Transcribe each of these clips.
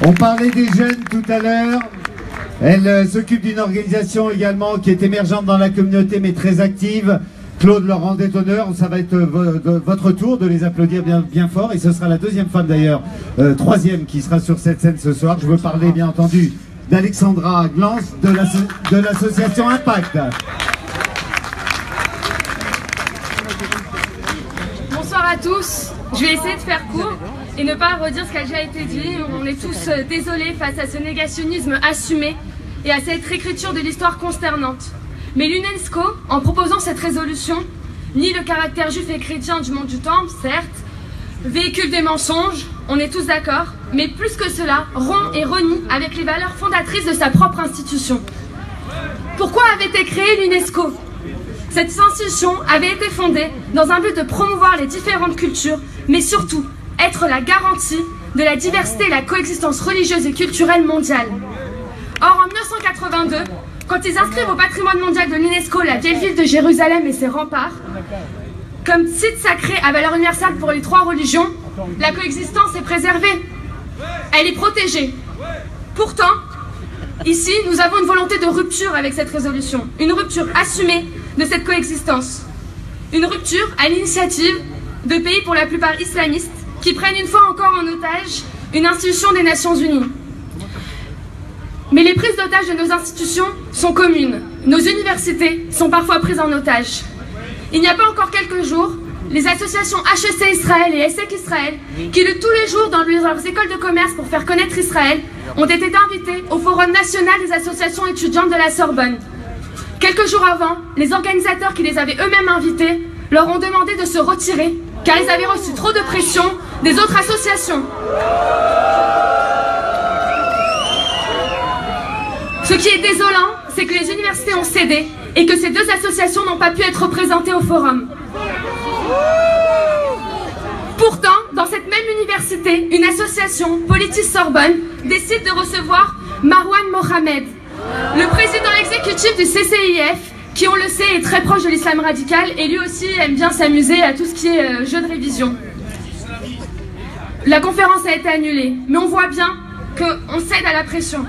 On parlait des jeunes tout à l'heure. Elle s'occupe d'une organisation également qui est émergente dans la communauté mais très active. Claude leur rendait honneur. Ça va être votre tour de les applaudir bien fort. Et ce sera la deuxième femme d'ailleurs, troisième qui sera sur cette scène ce soir. Je veux parler bien entendu d'Alexandra Glans de l'association Impact. Bonsoir à tous. Je vais essayer de faire court et ne pas redire ce qui a déjà été dit. On est tous désolés face à ce négationnisme assumé et à cette réécriture de l'histoire consternante. Mais l'UNESCO, en proposant cette résolution, nie le caractère juif et chrétien du monde du Temple, certes, véhicule des mensonges, on est tous d'accord, mais plus que cela, rompt et renie avec les valeurs fondatrices de sa propre institution. Pourquoi avait été créée l'UNESCO ? Cette institution avait été fondée dans un but de promouvoir les différentes cultures, mais surtout être la garantie de la diversité et la coexistence religieuse et culturelle mondiale. Or, en 1982, quand ils inscrivent au patrimoine mondial de l'UNESCO la vieille ville de Jérusalem et ses remparts, comme site sacré à valeur universelle pour les trois religions, la coexistence est préservée. Elle est protégée. Pourtant, ici, nous avons une volonté de rupture avec cette résolution, une rupture assumée de cette coexistence. Une rupture à l'initiative de pays pour la plupart islamistes qui prennent une fois encore en otage une institution des Nations Unies. Mais les prises d'otage de nos institutions sont communes. Nos universités sont parfois prises en otage. Il n'y a pas encore quelques jours, les associations HEC Israël et ESSEC Israël, qui luttent tous les jours dans leurs écoles de commerce pour faire connaître Israël, ont été invitées au Forum national des associations étudiantes de la Sorbonne. Quelques jours avant, les organisateurs qui les avaient eux-mêmes invités leur ont demandé de se retirer car ils avaient reçu trop de pression des autres associations. Ce qui est désolant, c'est que les universités ont cédé et que ces deux associations n'ont pas pu être représentées au forum. Pourtant, dans cette même université, une association, Politis Sorbonne, décide de recevoir Marwan Mohamed, le président exécutif du CCIF, qui, on le sait, est très proche de l'islam radical et lui aussi aime bien s'amuser à tout ce qui est jeu de révision. La conférence a été annulée, mais on voit bien qu'on cède à la pression.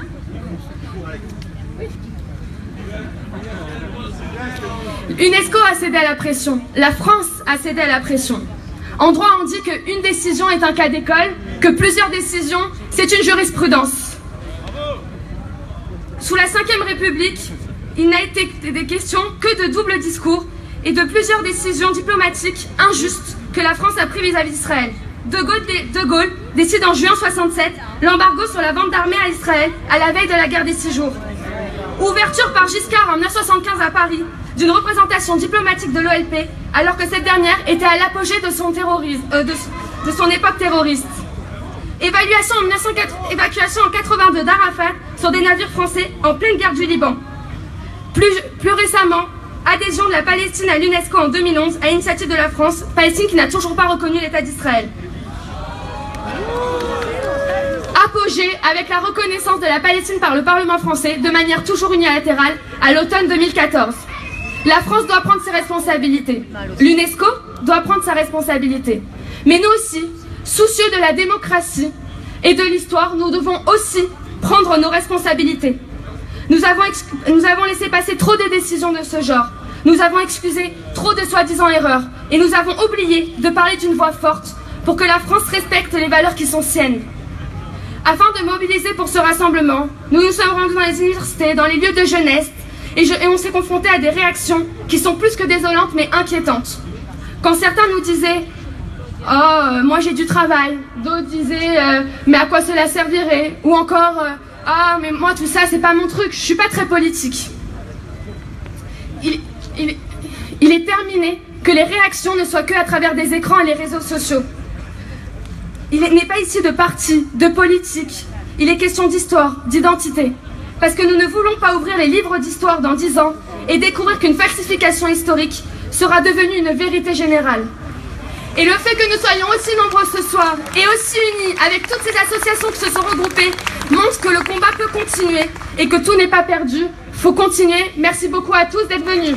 L'UNESCO a cédé à la pression, la France a cédé à la pression. En droit, on dit qu'une décision est un cas d'école, que plusieurs décisions, c'est une jurisprudence. Sous la Ve République, il n'a été des questions que de double discours et de plusieurs décisions diplomatiques injustes que la France a prises vis-à-vis d'Israël. De Gaulle décide en juin 1967 l'embargo sur la vente d'armées à Israël à la veille de la guerre des 6 jours. Ouverture par Giscard en 1975 à Paris d'une représentation diplomatique de l'OLP alors que cette dernière était à l'apogée de son terrorisme, de son époque terroriste. Évacuation en 82 d'Arafat sur des navires français en pleine guerre du Liban. Plus récemment, adhésion de la Palestine à l'UNESCO en 2011 à l'initiative de la France, Palestine qui n'a toujours pas reconnu l'État d'Israël. Apogée avec la reconnaissance de la Palestine par le Parlement français de manière toujours unilatérale à l'automne 2014. La France doit prendre ses responsabilités. L'UNESCO doit prendre sa responsabilité. Mais nous aussi, soucieux de la démocratie et de l'histoire, nous devons aussi prendre nos responsabilités. Nous avons laissé passer trop de décisions de ce genre. Nous avons excusé trop de soi-disant erreurs. Et nous avons oublié de parler d'une voix forte pour que la France respecte les valeurs qui sont siennes. Afin de mobiliser pour ce rassemblement, nous nous sommes rendus dans les universités, dans les lieux de jeunesse, et on s'est confrontés à des réactions qui sont plus que désolantes mais inquiétantes. Quand certains nous disaient « Oh, moi j'ai du travail », d'autres disaient « Mais à quoi cela servirait ?» ou encore « Ah, mais moi tout ça c'est pas mon truc, je suis pas très politique ». Il est terminé que les réactions ne soient que à travers des écrans et les réseaux sociaux. Il n'est pas ici de parti, de politique, il est question d'histoire, d'identité. Parce que nous ne voulons pas ouvrir les livres d'histoire dans 10 ans et découvrir qu'une falsification historique sera devenue une vérité générale. Et le fait que nous soyons aussi nombreux ce soir et aussi unis avec toutes ces associations qui se sont regroupées montre que le combat peut continuer et que tout n'est pas perdu. Faut continuer. Merci beaucoup à tous d'être venus.